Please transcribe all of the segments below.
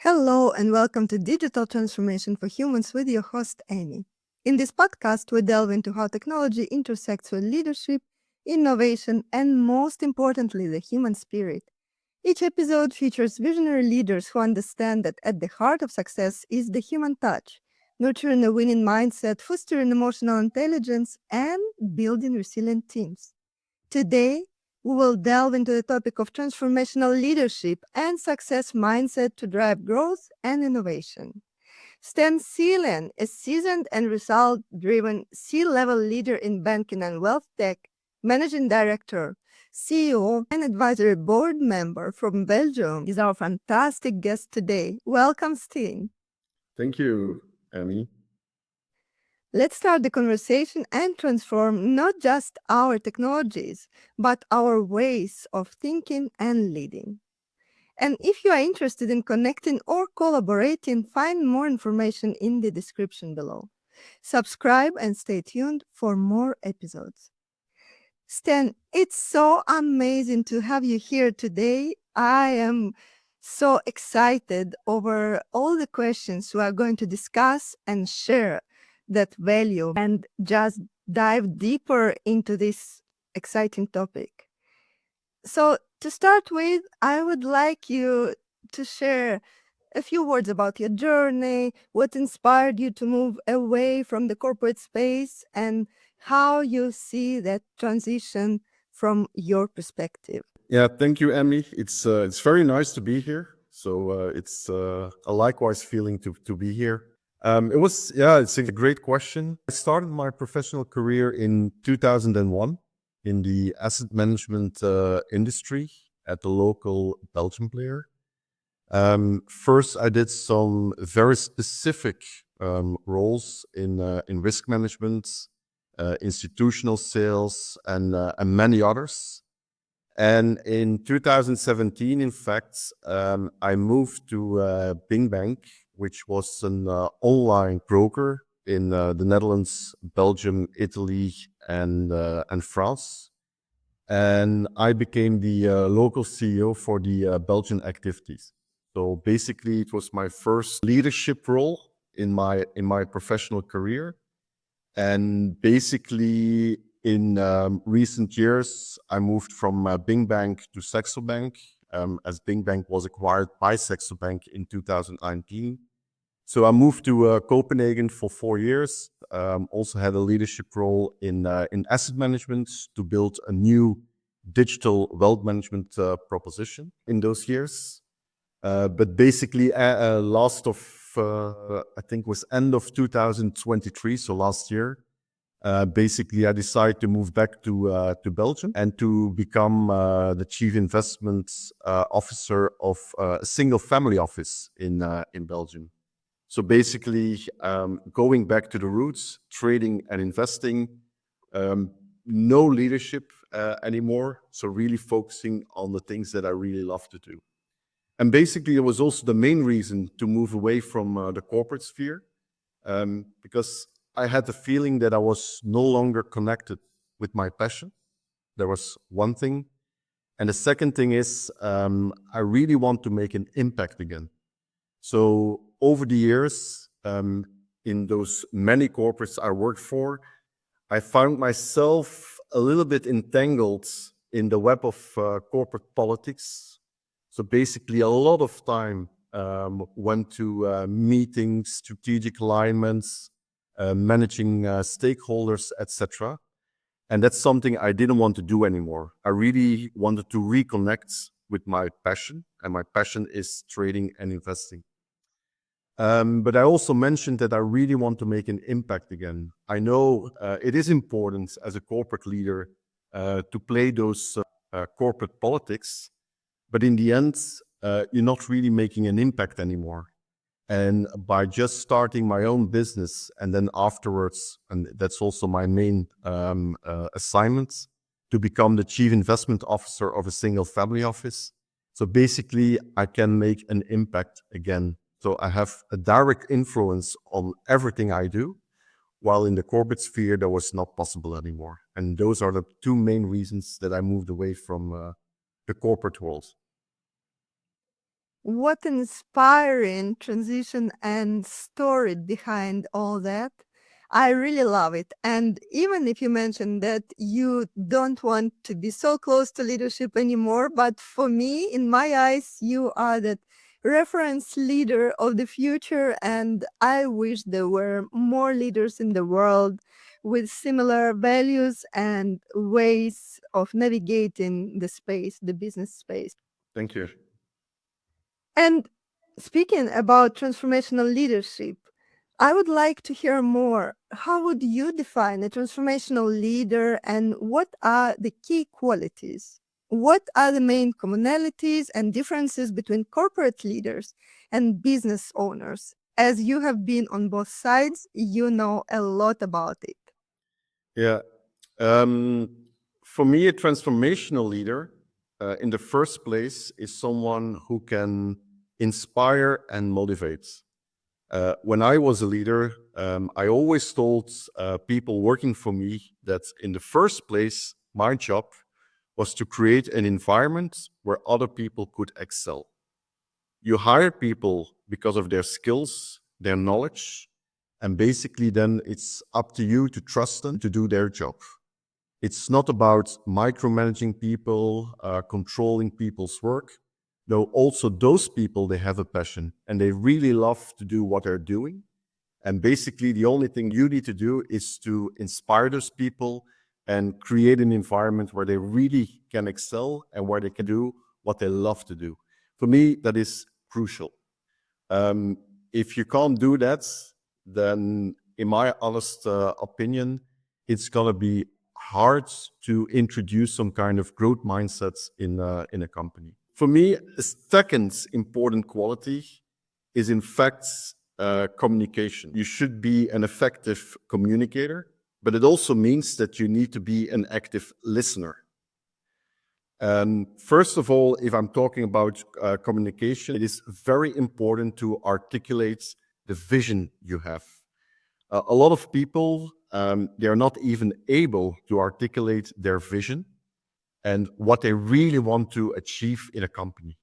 Hello and welcome to Digital Transformation for Humans with your host, Amy. In this podcast, we delve into how technology intersects with leadership, innovation, and most importantly, the human spirit. Each episode features visionary leaders who understand that at the heart of success is the human touch, nurturing a winning mindset, fostering emotional intelligence, and building resilient teams. Today, we will delve into the topic of transformational leadership and success mindset to drive growth and innovation. Stijn Ceelen, a seasoned and result-driven C-level leader in Banking and WealthTech, Managing Director, CEO, and Advisory Board member from Belgium, is our fantastic guest today. Welcome, Stijn. Thank you, Amy. Let's start the conversation and transform not just our technologies, but our ways of thinking and leading. And if you are interested in connecting or collaborating, find more information in the description below. Subscribe and stay tuned for more episodes. Stijn, it's so amazing to have you here today. I am so excited over all the questions we are going to discuss and share that value and just dive deeper into this exciting topic. So to start with, I would like you to share a few words about your journey, what inspired you to move away from the corporate space, and how you see that transition from your perspective. Yeah, thank you, Amy. It's very nice to be here. So it's a likewise feeling to be here. It's a great question. I started my professional career in 2001 in the asset management industry at the local Belgian player. First, I did some very specific roles in risk management, institutional sales, and many others. And in 2017, in fact, I moved to Bing Bank, which was an online broker in the Netherlands, Belgium, Italy, and France. And I became the local CEO for the Belgian activities. So basically, it was my first leadership role in my professional career. And basically, in recent years, I moved from Bing Bank to Saxo Bank, as Bing Bank was acquired by Saxo Bank in 2019. So I moved to Copenhagen for 4 years. Also had a leadership role in asset management to build a new digital wealth management proposition in those years. But basically, I think was end of 2023, so last year. Basically, I decided to move back to Belgium and to become the chief investment officer of a single family office in Belgium. So basically, going back to the roots, trading and investing, no leadership anymore. So really focusing on the things that I really love to do. And basically, it was also the main reason to move away from the corporate sphere, because I had the feeling that I was no longer connected with my passion. There was one thing. And the second thing is, I really want to make an impact again. So over the years, in those many corporates I worked for, I found myself a little bit entangled in the web of corporate politics. So basically, a lot of time went to meetings, strategic alignments, managing stakeholders, etc. And that's something I didn't want to do anymore. I really wanted to reconnect with my passion, and my passion is trading and investing. But I also mentioned that I really want to make an impact again. I know it is important as a corporate leader to play those corporate politics, but in the end, you're not really making an impact anymore. And by just starting my own business and then afterwards, and that's also my main assignment, to become the chief investment officer of a single family office. So basically, I can make an impact again. So I have a direct influence on everything I do, while in the corporate sphere, that was not possible anymore. And those are the two main reasons that I moved away from the corporate world. What an inspiring transition and story behind all that. I really love it. And even if you mentioned that you don't want to be so close to leadership anymore, but for me, in my eyes, you are that reference leader of the future. And I wish there were more leaders in the world with similar values and ways of navigating the space, the business space. Thank you. And speaking about transformational leadership, I would like to hear more. How would you define a transformational leader and what are the key qualities? What are the main commonalities and differences between corporate leaders and business owners? As you have been on both sides, you know a lot about it. Yeah. For me, a transformational leader, in the first place, is someone who can inspire and motivate. When I was a leader, I always told people working for me that in the first place, my job was to create an environment where other people could excel. You hire people because of their skills, their knowledge, and basically then it's up to you to trust them to do their job. It's not about micromanaging people, controlling people's work. Though also those people, they have a passion and they really love to do what they're doing. And basically the only thing you need to do is to inspire those people and create an environment where they really can excel and where they can do what they love to do. For me, that is crucial. If you can't do that, then in my honest opinion, it's gonna be hard to introduce some kind of growth mindsets in a company. For me, a second important quality is in fact communication. You should be an effective communicator, but it also means that you need to be an active listener. First of all, if I'm talking about communication, it is very important to articulate the vision you have. A lot of people, they are not even able to articulate their vision and what they really want to achieve in a company.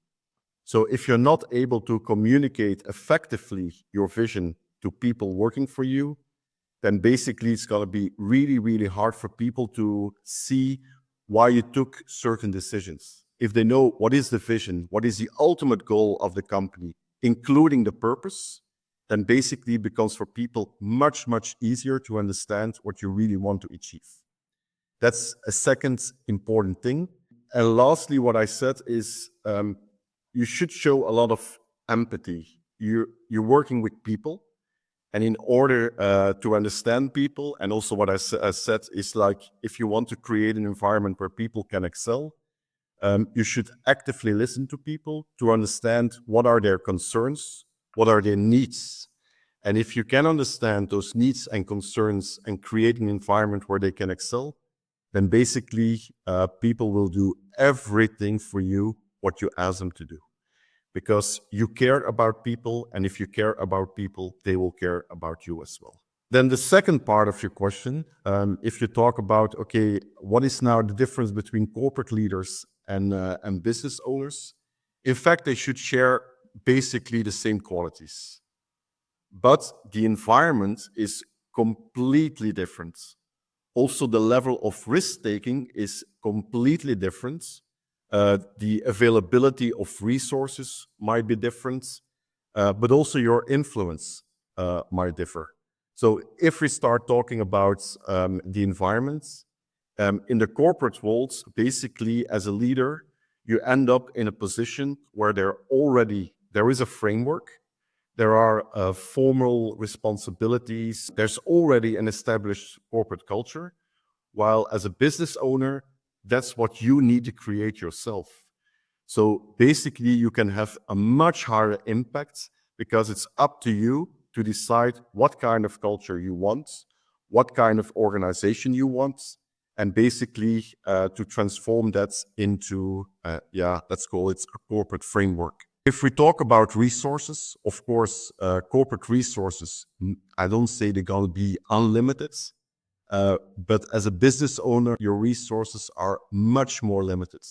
So if you're not able to communicate effectively your vision to people working for you, then basically it's going to be really, really hard for people to see why you took certain decisions. If they know what is the vision, what is the ultimate goal of the company, including the purpose, then basically it becomes for people much, much easier to understand what you really want to achieve. That's a second important thing. And lastly, what I said is you should show a lot of empathy. You're working with people. And in order to understand people, and also what I said is like, if you want to create an environment where people can excel, you should actively listen to people to understand what are their concerns, what are their needs. And if you can understand those needs and concerns and create an environment where they can excel, then basically people will do everything for you what you ask them to do. Because you care about people, and if you care about people, they will care about you as well. Then the second part of your question, if you talk about, okay, what is now the difference between corporate leaders and business owners? In fact, they should share basically the same qualities. But the environment is completely different. Also, the level of risk-taking is completely different. The availability of resources might be different, but also your influence might differ. So if we start talking about the environment, in the corporate world, basically as a leader, you end up in a position where there is a framework, there are formal responsibilities, there's already an established corporate culture, while as a business owner, that's what you need to create yourself. So basically, you can have a much higher impact because it's up to you to decide what kind of culture you want, what kind of organization you want, and basically to transform that into, let's call it a corporate framework. If we talk about resources, of course, corporate resources, I don't say they're going to be unlimited, but as a business owner, your resources are much more limited.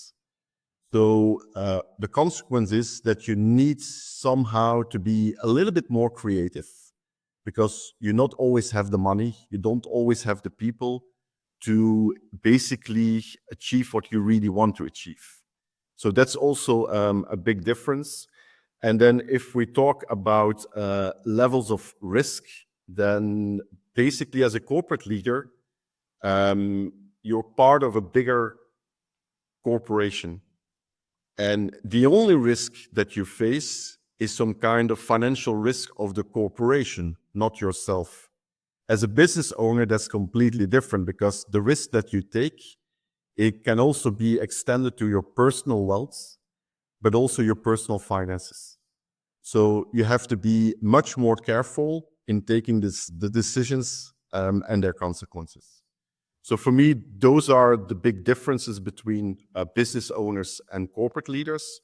So the consequence is that you need somehow to be a little bit more creative, because you not always have the money, you don't always have the people to basically achieve what you really want to achieve. So that's also a big difference. And then if we talk about levels of risk, then basically as a corporate leader, you're part of a bigger corporation. And the only risk that you face is some kind of financial risk of the corporation, not yourself. As a business owner, that's completely different, because the risk that you take, it can also be extended to your personal wealth, but also your personal finances. So you have to be much more careful in taking the decisions and their consequences. So for me, those are the big differences between business owners and corporate leaders.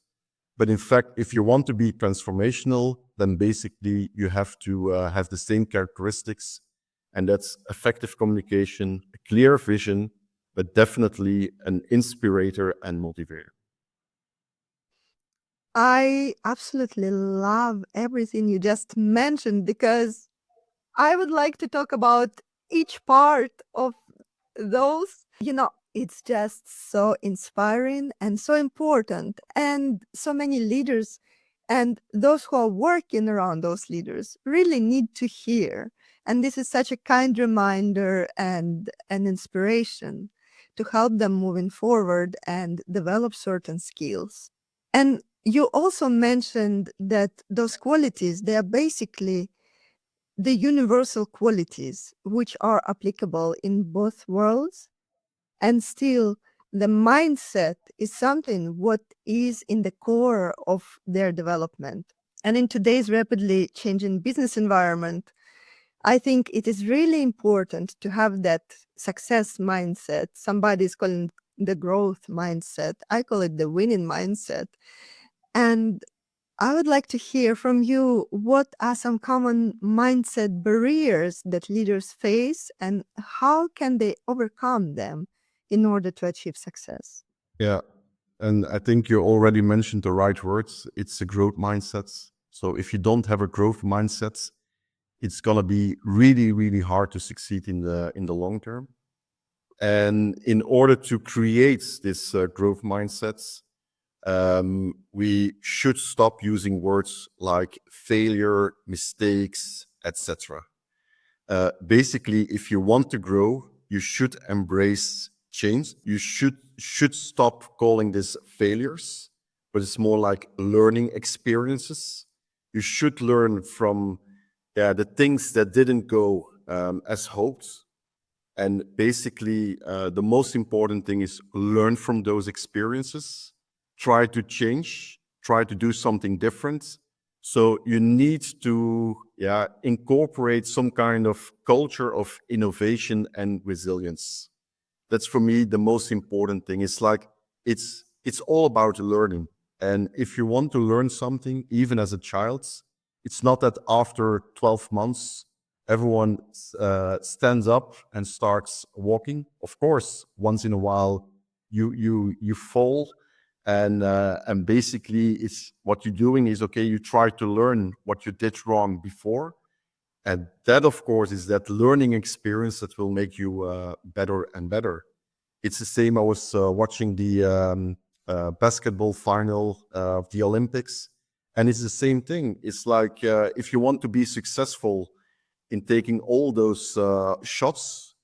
But in fact, if you want to be transformational, then basically you have to have the same characteristics. And that's effective communication, a clear vision, but definitely an inspirator and motivator. I absolutely love everything you just mentioned because I would like to talk about each part of those. It's just so inspiring and so important. And so many leaders and those who are working around those leaders really need to hear. And this is such a kind reminder and an inspiration to help them moving forward and develop certain skills. And you also mentioned that those qualities, they are basically the universal qualities which are applicable in both worlds. And still, the mindset is something what is in the core of their development. And in today's rapidly changing business environment, I think it is really important to have that success mindset. Somebody is calling the growth mindset. I call it the winning mindset. And I would like to hear from you, what are some common mindset barriers that leaders face and how can they overcome them in order to achieve success? Yeah. And I think you already mentioned the right words. It's a growth mindset. So if you don't have a growth mindset, it's gonna be really, really hard to succeed in the long term. And in order to create this growth mindsets, we should stop using words like failure, mistakes, etc. Basically, if you want to grow, you should embrace change. You should stop calling this failures, but it's more like learning experiences. You should learn from the things that didn't go as hoped. And basically, the most important thing is learn from those experiences, try to change, try to do something different. So you need to incorporate some kind of culture of innovation and resilience. That's for me the most important thing. It's like it's all about learning. And if you want to learn something, even as a child, it's not that after 12 months everyone stands up and starts walking. Of course, once in a while you fall, and basically it's what you're doing is, okay, you try to learn what you did wrong before, and that of course is that learning experience that will make you better and better. It's the same. I was watching the basketball final of the Olympics, and it's the same thing. It's like if you want to be successful in taking all those shots,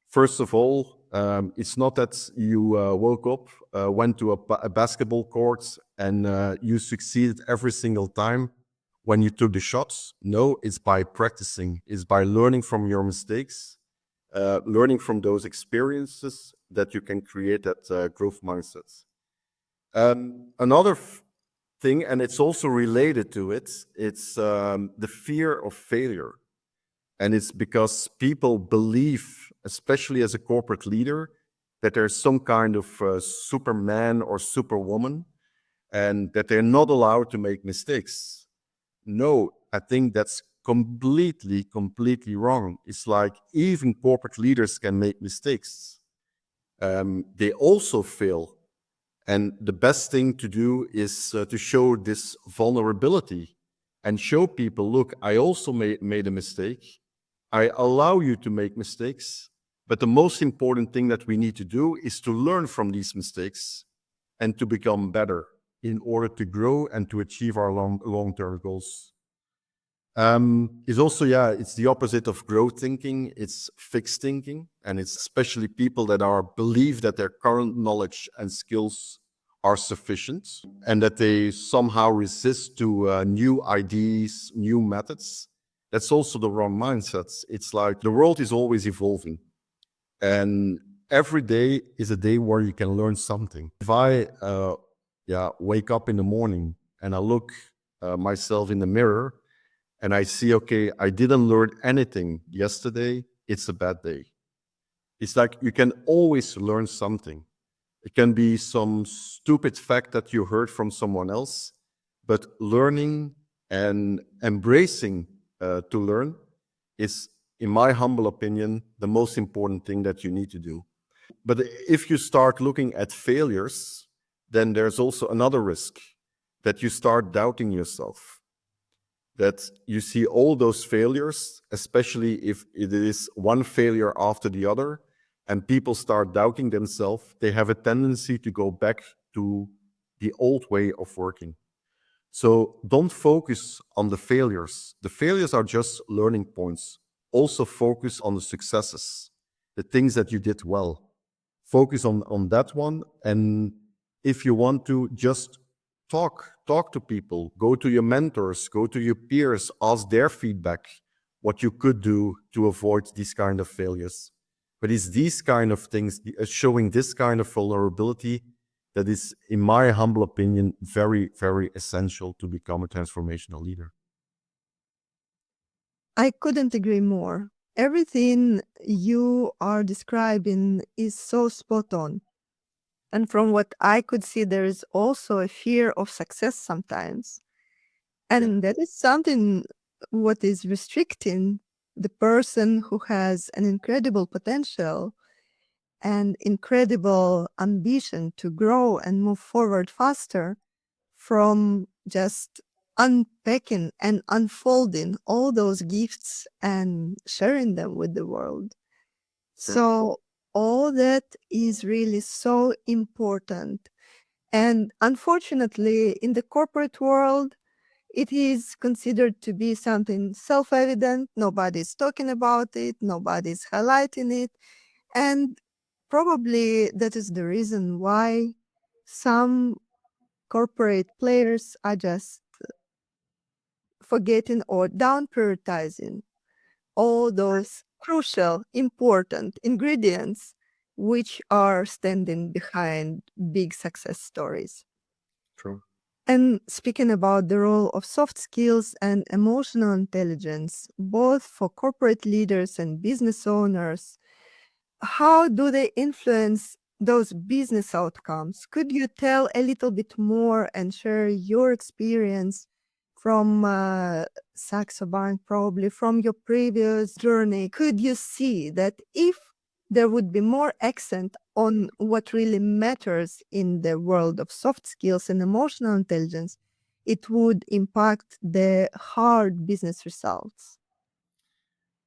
first of all, it's not that you woke up, went to a basketball court, and you succeeded every single time when you took the shots. No, it's by practicing, it's by learning from your mistakes, learning from those experiences that you can create that growth mindset. Another thing, and it's also related to it, it's the fear of failure. And it's because people believe, especially as a corporate leader, that there's some kind of superman or superwoman and that they're not allowed to make mistakes. No, I think that's completely wrong. It's like even corporate leaders can make mistakes. They also fail. And the best thing to do is to show this vulnerability and show people, look, I also made a mistake. I allow you to make mistakes. But the most important thing that we need to do is to learn from these mistakes and to become better in order to grow and to achieve our long-term goals. It's also, it's the opposite of growth thinking. It's fixed thinking. And it's especially people that believe that their current knowledge and skills are sufficient and that they somehow resist to new ideas, new methods. That's also the wrong mindset. It's like the world is always evolving. And every day is a day where you can learn something. If I wake up in the morning and I look myself in the mirror, and I see, okay, I didn't learn anything yesterday, it's a bad day. It's like you can always learn something. It can be some stupid fact that you heard from someone else, but learning and embracing to learn is, in my humble opinion, the most important thing that you need to do. But if you start looking at failures, then there's also another risk that you start doubting yourself. That you see all those failures, especially if it is one failure after the other, and people start doubting themselves, they have a tendency to go back to the old way of working. So don't focus on the failures. The failures are just learning points. Also focus on the successes, the things that you did well. Focus on that one. And if you want to, just talk to people, go to your mentors, go to your peers, ask their feedback, what you could do to avoid these kind of failures. But it's these kind of things, showing this kind of vulnerability, that is, in my humble opinion, very, very essential to become a transformational leader. I couldn't agree more. Everything you are describing is so spot on. And from what I could see, there is also a fear of success sometimes. And that is something what is restricting the person who has an incredible potential and incredible ambition to grow and move forward faster from just unpacking and unfolding all those gifts and sharing them with the world. So all that is really so important. And unfortunately, in the corporate world, it is considered to be something self-evident. Nobody's talking about it. Nobody's highlighting it. And probably that is the reason why some corporate players are just forgetting or down prioritizing all those crucial, important ingredients which are standing behind big success stories. True. And speaking about the role of soft skills and emotional intelligence, both for corporate leaders and business owners, how do they influence those business outcomes? Could you tell a little bit more and share your experience from Saxo Bank, probably from your previous journey? Could you see that if there would be more accent on what really matters in the world of soft skills and emotional intelligence, it would impact the hard business results?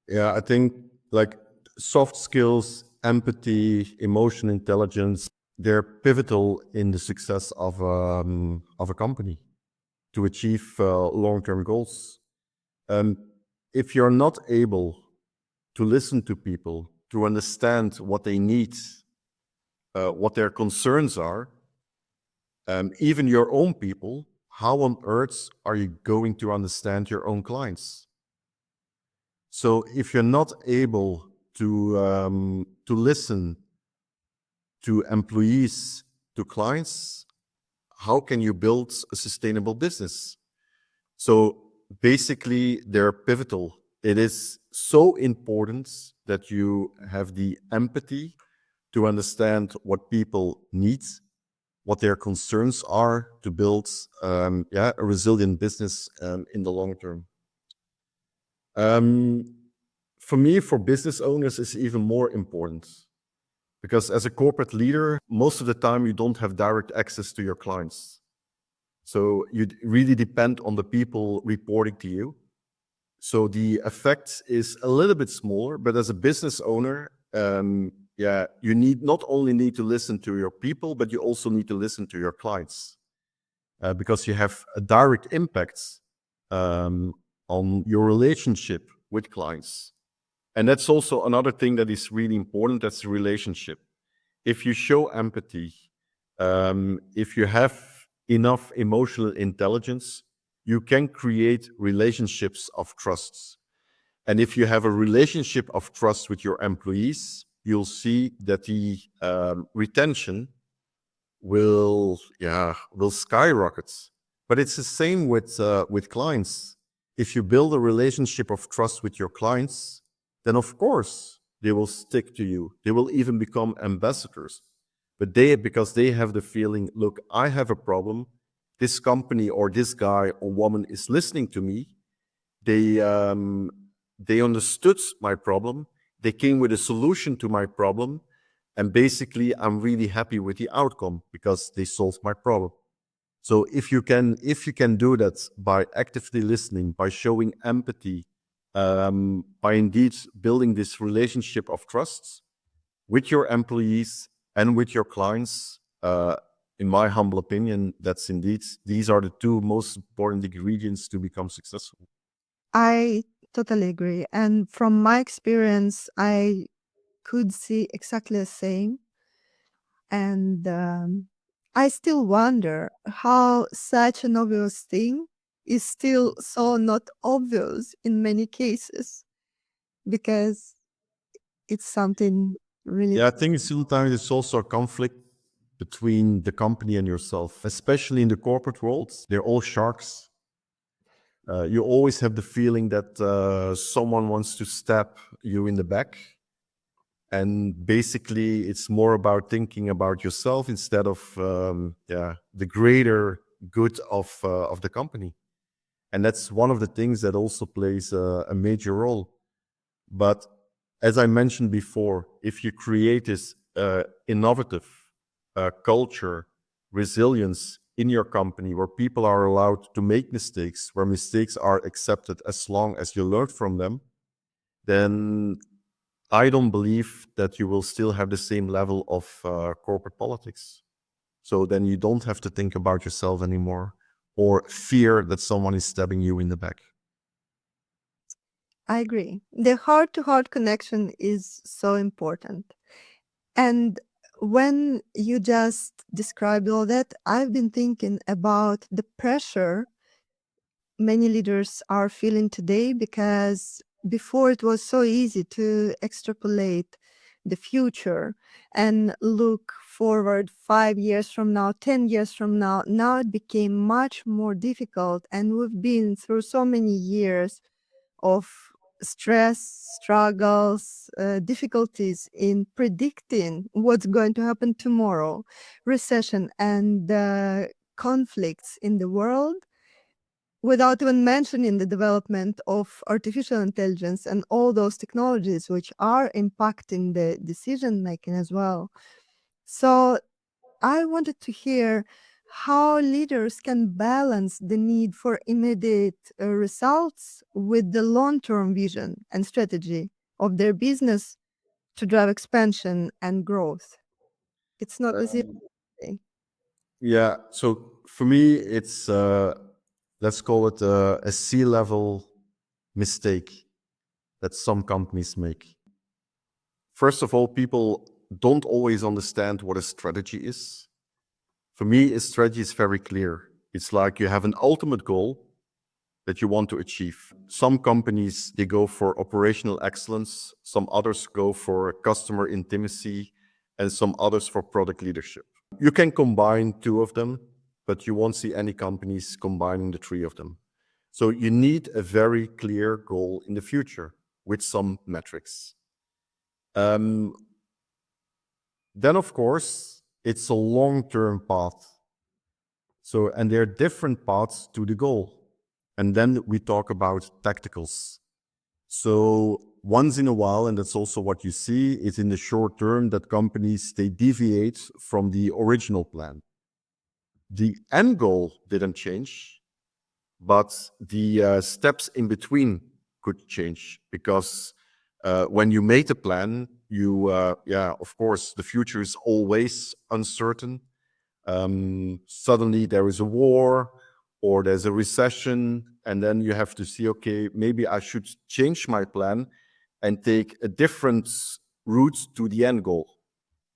Yeah, I think like soft skills, empathy, emotional intelligence, they're pivotal in the success of a company to achieve long-term goals. If you're not able to listen to people, to understand what they need, what their concerns are, even your own people, how on earth are you going to understand your own clients? So if you're not able to listen to employees, to clients, how can you build a sustainable business? So basically, they're pivotal. It is so important that you have the empathy to understand what people need, what their concerns are, to build a resilient business in the long term. For me, for business owners, it's even more important Because as a corporate leader, most of the time you don't have direct access to your clients. So you really depend on the people reporting to you. So the effect is a little bit smaller, but as a business owner, you not only need to listen to your people, but you also need to listen to your clients because you have a direct impact on your relationship with clients. And that's also another thing that is really important. That's the relationship. If you show empathy, if you have enough emotional intelligence, you can create relationships of trust. And if you have a relationship of trust with your employees, you'll see that the retention will skyrocket. But it's the same with clients. If you build a relationship of trust with your clients, then of course they will stick to you. They will even become ambassadors. But because they have the feeling, look, I have a problem. This company or this guy or woman is listening to me. They understood my problem. They came with a solution to my problem. And basically, I'm really happy with the outcome because they solved my problem. So if you can do that by actively listening, by showing empathy, by indeed building this relationship of trust with your employees and with your clients, in my humble opinion, these are the two most important ingredients to become successful. I totally agree. And from my experience, I could see exactly the same. And I still wonder how such an obvious thing is still so not obvious in many cases because it's something really. Yeah, I think sometimes it's also a conflict between the company and yourself, especially in the corporate world. They're all sharks. You always have the feeling that someone wants to stab you in the back. And basically, it's more about thinking about yourself instead of the greater good of the company. And that's one of the things that also plays a major role. But as I mentioned before, if you create this innovative culture, resilience in your company where people are allowed to make mistakes, where mistakes are accepted as long as you learn from them, then I don't believe that you will still have the same level of corporate politics. So then you don't have to think about yourself anymore or fear that someone is stabbing you in the back. I agree. The heart to heart connection is so important. And when you just described all that, I've been thinking about the pressure many leaders are feeling today because before it was so easy to extrapolate the future and look forward 5 years from now, 10 years from now. Now it became much more difficult, and we've been through so many years of stress, struggles, difficulties in predicting what's going to happen tomorrow, recession, and conflicts in the world, without even mentioning the development of artificial intelligence and all those technologies which are impacting the decision making as well. So I wanted to hear how leaders can balance the need for immediate results with the long-term vision and strategy of their business to drive expansion and growth. It's not as easy. Yeah, so for me, it's let's call it a C-level mistake that some companies make. First of all, people don't always understand what a strategy is. For me, a strategy is very clear. It's like you have an ultimate goal that you want to achieve. Some companies, they go for operational excellence, some others go for customer intimacy, and some others for product leadership. You can combine two of them, but you won't see any companies combining the three of them. So you need a very clear goal in the future with some metrics. Then, of course, it's a long-term path. So, and there are different paths to the goal. And then we talk about tacticals. So once in a while, and that's also what you see, is in the short term that companies, they deviate from the original plan. The end goal didn't change, but the steps in between could change because when you made a plan, of course, the future is always uncertain. Suddenly there is a war or there's a recession, and then you have to see, okay, maybe I should change my plan and take a different route to the end goal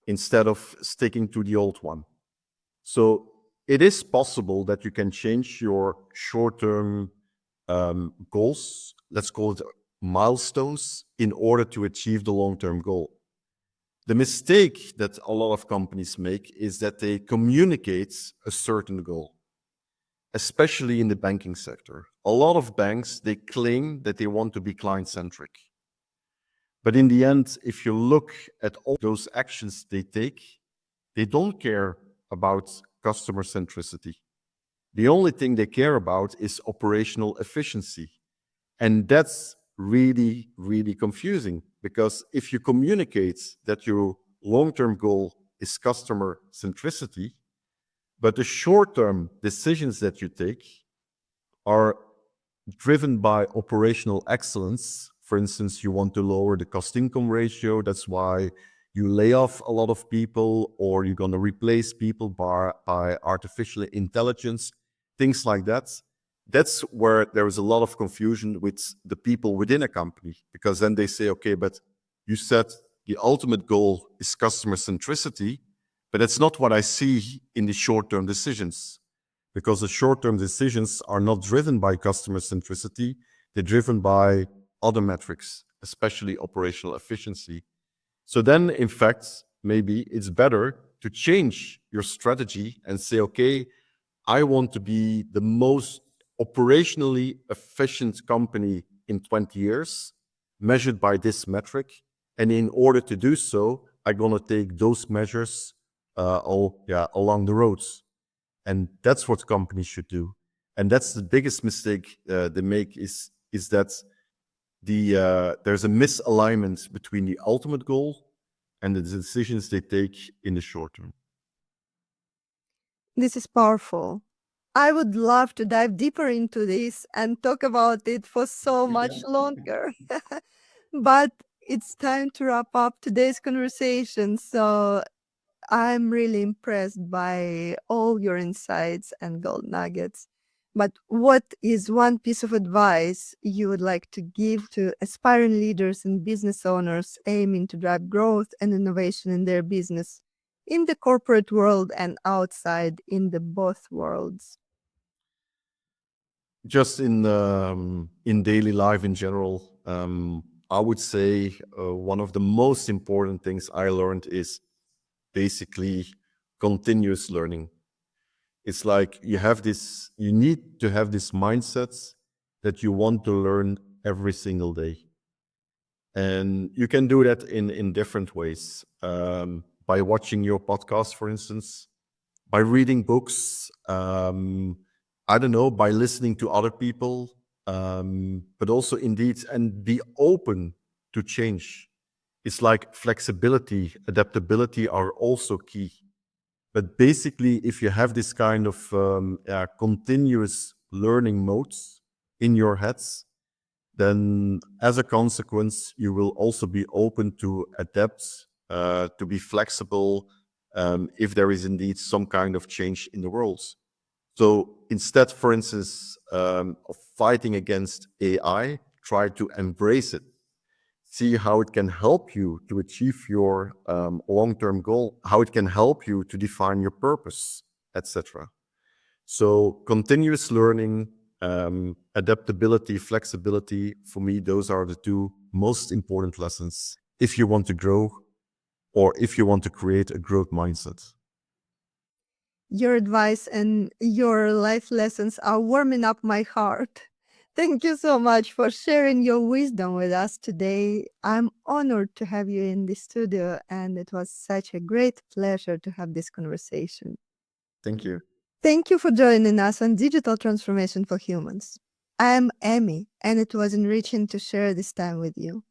instead of sticking to the old one. So it is possible that you can change your short-term goals, let's call it milestones, in order to achieve the long-term goal. The mistake that a lot of companies make is that they communicate a certain goal, especially in the banking sector. A lot of banks, they claim that they want to be client-centric. But in the end, if you look at all those actions they take, they don't care about customer centricity. The only thing they care about is operational efficiency. And that's really, really confusing because if you communicate that your long-term goal is customer centricity, but the short-term decisions that you take are driven by operational excellence. For instance, you want to lower the cost-income ratio. That's why you lay off a lot of people, or you're going to replace people by artificial intelligence, things like that. That's where there is a lot of confusion with the people within a company, because then they say, okay, but you said the ultimate goal is customer centricity, but that's not what I see in the short-term decisions, because the short-term decisions are not driven by customer centricity. They're driven by other metrics, especially operational efficiency. So then, in fact, maybe it's better to change your strategy and say, okay, I want to be the most operationally efficient company in 20 years, measured by this metric. And in order to do so, I'm going to take those measures along the roads. And that's what companies should do. And that's the biggest mistake they make is that there's a misalignment between the ultimate goal and the decisions they take in the short term. This is powerful. I would love to dive deeper into this and talk about it for so much longer. But it's time to wrap up today's conversation. So I'm really impressed by all your insights and gold nuggets. But what is one piece of advice you would like to give to aspiring leaders and business owners aiming to drive growth and innovation in their business in the corporate world and outside in the both worlds? Just in daily life in general, I would say one of the most important things I learned is basically continuous learning. It's like you need to have this mindset that you want to learn every single day. And you can do that in different ways. By watching your podcast, for instance, by reading books, I don't know, by listening to other people, but also indeed, and be open to change. It's like flexibility, adaptability are also key. But basically, if you have this kind of continuous learning modes in your heads, then as a consequence, you will also be open to adapt, to be flexible, if there is indeed some kind of change in the world. So instead, for instance, of fighting against AI, try to embrace it. See how it can help you to achieve your long-term goal, how it can help you to define your purpose, etc. So continuous learning, adaptability, flexibility, for me, those are the two most important lessons if you want to grow or if you want to create a growth mindset. Your advice and your life lessons are warming up my heart. Thank you so much for sharing your wisdom with us today. I'm honored to have you in the studio, and it was such a great pleasure to have this conversation. Thank you. Thank you for joining us on Digital Transformation for Humans. I'm Amy, and it was enriching to share this time with you.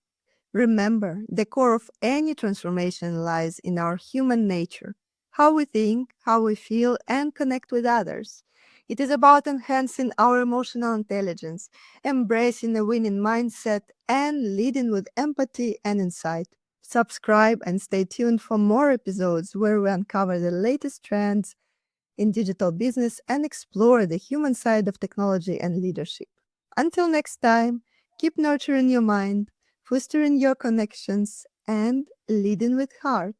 Remember, the core of any transformation lies in our human nature, how we think, how we feel, and connect with others. It is about enhancing our emotional intelligence, embracing a winning mindset, and leading with empathy and insight. Subscribe and stay tuned for more episodes where we uncover the latest trends in digital business and explore the human side of technology and leadership. Until next time, keep nurturing your mind, fostering your connections, and leading with heart.